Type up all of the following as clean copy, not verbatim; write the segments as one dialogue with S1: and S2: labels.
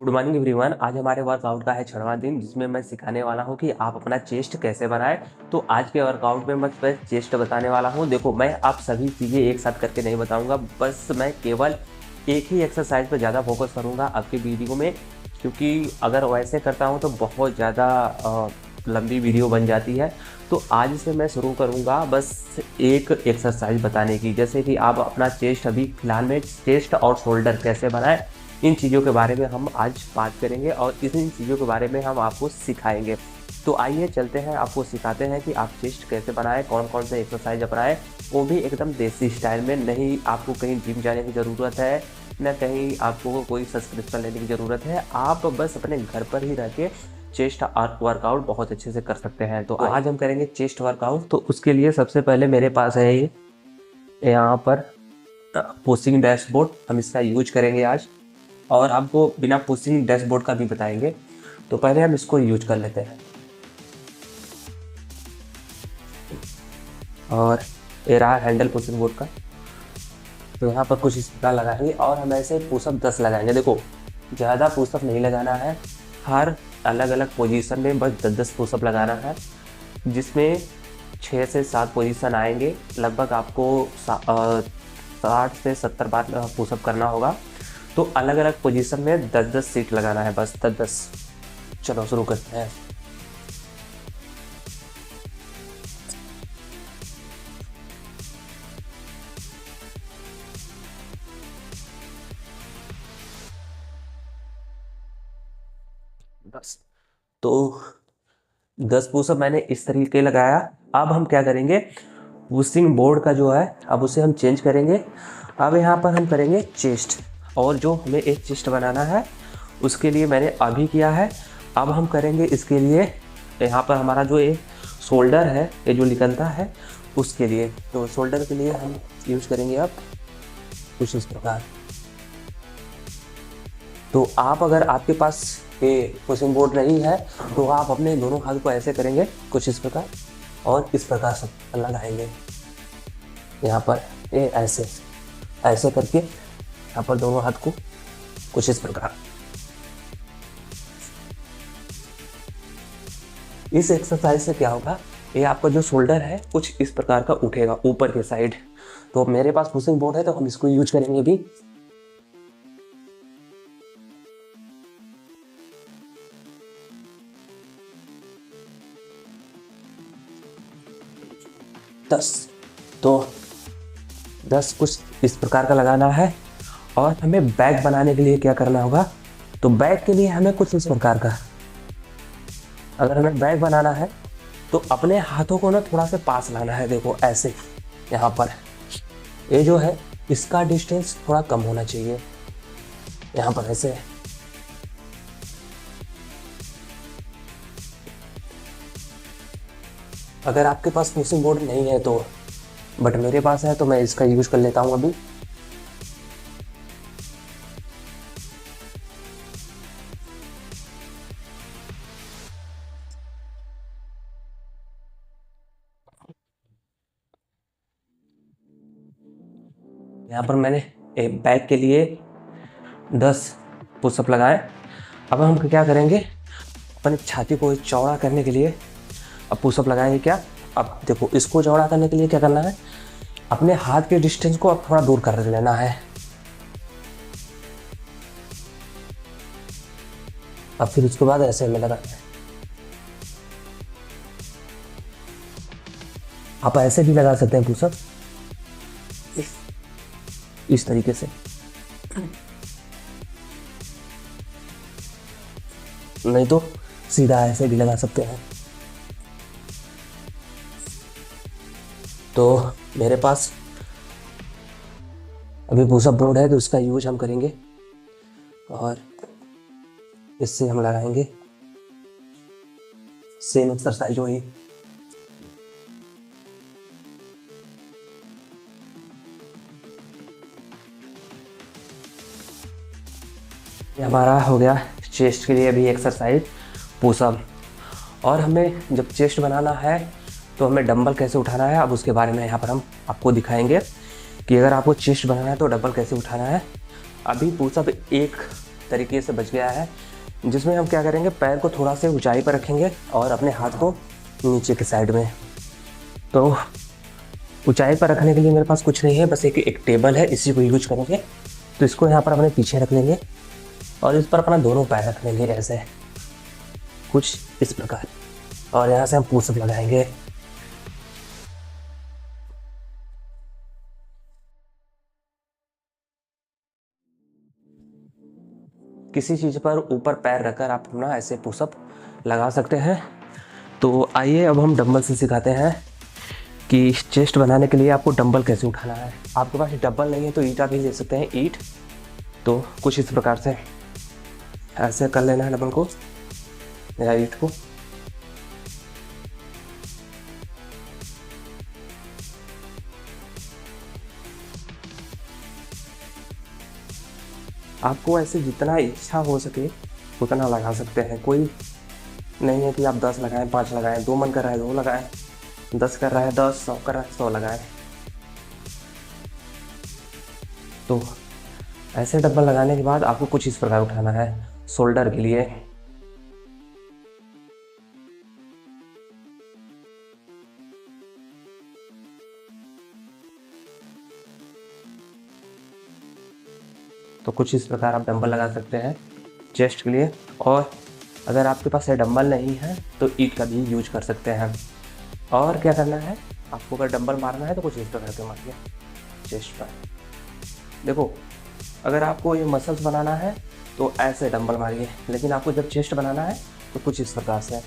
S1: Good morning everyone. आज हमारे workout का है 6वां दिन, जिसमें मैं सिखाने वाला हूं कि आप अपना चेस्ट कैसे बनाएं। तो आज के वर्कआउट में मैं बस चेस्ट बताने वाला हूं। देखो, मैं आप सभी चीज़ें एक साथ करके नहीं बताऊंगा, बस मैं केवल एक ही एक्सरसाइज पर ज़्यादा फोकस करूंगा आपकी वीडियो में, क्योंकि अगर वैसे करता हूं तो बहुत ज़्यादा लंबी वीडियो बन जाती है। तो आज से मैं शुरू करूंगा बस एक एक्सरसाइज बताने की, जैसे कि आप अपना चेस्ट, अभी फिलहाल में चेस्ट और शोल्डर कैसे बनाएं, इन चीज़ों के बारे में हम आज बात करेंगे और इन चीज़ों के बारे में हम आपको सिखाएंगे। तो आइए चलते हैं, आपको सिखाते हैं कि आप चेस्ट कैसे बनाएं, कौन कौन से एक्सरसाइज अपनाएं, वो भी एकदम देसी स्टाइल में। नहीं आपको कहीं जिम जाने की ज़रूरत है, न कहीं आपको कोई सब्सक्रिप्शन लेने की ज़रूरत है, आप बस अपने घर पर ही रह के चेस्ट वर्कआउट बहुत अच्छे से कर सकते हैं। तो आज हम करेंगे चेस्ट वर्कआउट। तो उसके लिए सबसे पहले मेरे पास है ये यहाँ पर पुशिंग डैशबोर्ड, हम इसका यूज करेंगे आज, और आपको बिना पुशिंग डैशबोर्ड का भी बताएंगे। तो पहले हम इसको यूज कर लेते हैं। और ये रहा हैंडल पुशिंग बोर्ड का। तो यहाँ पर कुछ इस प्रकार लगाएंगे और हम ऐसे पुशअप 10 लगाएंगे। देखो, ज़्यादा पुशअप नहीं लगाना है, हर अलग अलग पोजीशन में बस 10-10 पुशअप लगाना है, जिसमें 6 से 7 पोजीशन आएंगे। लगभग आपको 60 से 70 बार पुशअप करना होगा। तो अलग अलग पोजीशन में 10-10 सीट लगाना है, बस 10-10। चलो शुरू करते हैं। बस, तो 10 पुशअप मैंने इस तरीके लगाया। अब हम क्या करेंगे, पुशिंग बोर्ड का जो है, अब उसे हम चेंज करेंगे। अब यहाँ पर हम करेंगे चेस्ट, और जो हमें एक चेस्ट बनाना है उसके लिए मैंने अभी किया है। अब हम करेंगे इसके लिए, यहाँ पर हमारा जो ये शोल्डर है, ये जो निकलता है उसके लिए, तो शोल्डर के लिए हम यूज करेंगे अब कुछ इस प्रकार। तो आप, अगर आपके पास ये पुशिंग बोर्ड नहीं है, तो आप अपने दोनों हाथ को ऐसे करेंगे कुछ इस प्रकार, और इस प्रकार से लगाएंगे यहाँ पर, ये ऐसे ऐसे करके यहाँ पर दोनों हाथ को कुछ इस प्रकार। इस एक्सरसाइज से क्या होगा, ये आपका जो शोल्डर है कुछ इस प्रकार का उठेगा ऊपर के साइड। तो मेरे पास पुशिंग बोर्ड है तो हम इसको यूज करेंगे भी। दस, तो 10 कुछ इस प्रकार का लगाना है। और हमें बैक बनाने के लिए क्या करना होगा, तो बैक के लिए हमें कुछ इस प्रकार का, अगर हमें बैक बनाना है तो अपने हाथों को ना थोड़ा सा पास लाना है। देखो ऐसे, यहाँ पर ये जो है इसका डिस्टेंस थोड़ा कम होना चाहिए, यहाँ पर ऐसे। अगर आपके पास पुशिंग बोर्ड नहीं है तो, बट मेरे पास है तो मैं इसका यूज कर लेता हूँ अभी। यहाँ पर मैंने बैक के लिए 10 पुशअप लगाए। अब हम क्या करेंगे, अपनी छाती को चौड़ा करने के लिए अब पुशअप लगाएंगे। क्या, अब देखो, इसको चौड़ा करने के लिए क्या करना है, अपने हाथ के डिस्टेंस को अब थोड़ा दूर कर लेना है। अब फिर उसके बाद ऐसे में लगाना है। आप ऐसे भी लगा सकते हैं पुशअप, इस तरीके से, नहीं तो सीधा ऐसे भी लगा सकते हैं। तो मेरे पास अभी पुशअप बोर्ड है तो उसका यूज हम करेंगे, और इससे हम लगाएंगे सेम एक्सरसाइज वही। ये हमारा हो गया चेस्ट के लिए भी एक्सरसाइज, पुशअप। और हमें जब चेस्ट बनाना है तो हमें डंबल कैसे उठाना है, अब उसके बारे में यहाँ पर हम आपको दिखाएंगे कि अगर आपको चेस्ट बनाना है तो डंबल कैसे उठाना है। अभी पुशअप एक तरीके से बच गया है, जिसमें हम क्या करेंगे, पैर को थोड़ा से ऊंचाई पर रखेंगे और अपने हाथ को नीचे के साइड में। तो ऊंचाई पर रखने के लिए मेरे पास कुछ नहीं है, बस एक टेबल है, इसी को यूज करेंगे। तो इसको यहाँ पर अपने पीछे रख लेंगे और इस पर अपना दोनों पैर रख लेंगे ऐसे कुछ इस प्रकार, और यहाँ से हम पुशअप लगाएंगे। किसी चीज़ पर ऊपर पैर रखकर आप अपना ऐसे पुशअप लगा सकते हैं। तो आइए अब हम डंबल से सिखाते हैं कि चेस्ट बनाने के लिए आपको डंबल कैसे उठाना है। आपके पास डंबल नहीं है तो ईंट आप भी ले सकते हैं, ईंट। तो कुछ इस प्रकार से ऐसे कर लेना है डंबल को या ईंट को। आपको ऐसे जितना इच्छा हो सके उतना लगा सकते हैं। कोई नहीं है कि आप 10 लगाएं, 5 लगाएं, 2 मन कर रहा है 2 लगाएं, 10 कर रहा है 10, 100 कर रहा है 100 लगाएं। तो ऐसे डंबल लगाने के बाद आपको कुछ इस प्रकार उठाना है शोल्डर के लिए। तो कुछ इस प्रकार आप डंबल लगा सकते हैं चेस्ट के लिए। और अगर आपके पास डंबल नहीं है तो ईंट का भी यूज कर सकते हैं। और क्या करना है, आपको अगर डंबल मारना है तो कुछ इस प्रकार के मारिए चेस्ट पर। देखो, अगर आपको ये मसल्स बनाना है तो ऐसे डंबल मारिए, लेकिन आपको जब चेस्ट बनाना है तो कुछ इस प्रकार से।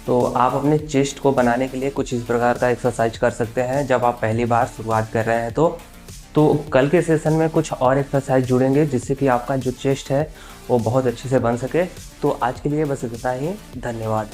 S1: तो आप अपने चेस्ट को बनाने के लिए कुछ इस प्रकार का एक्सरसाइज कर सकते हैं जब आप पहली बार शुरुआत कर रहे हैं। तो कल के सेशन में कुछ और एक्सरसाइज जुड़ेंगे जिससे कि आपका जो चेस्ट है वो बहुत अच्छे से बन सके। तो आज के लिए बस इतना ही, धन्यवाद।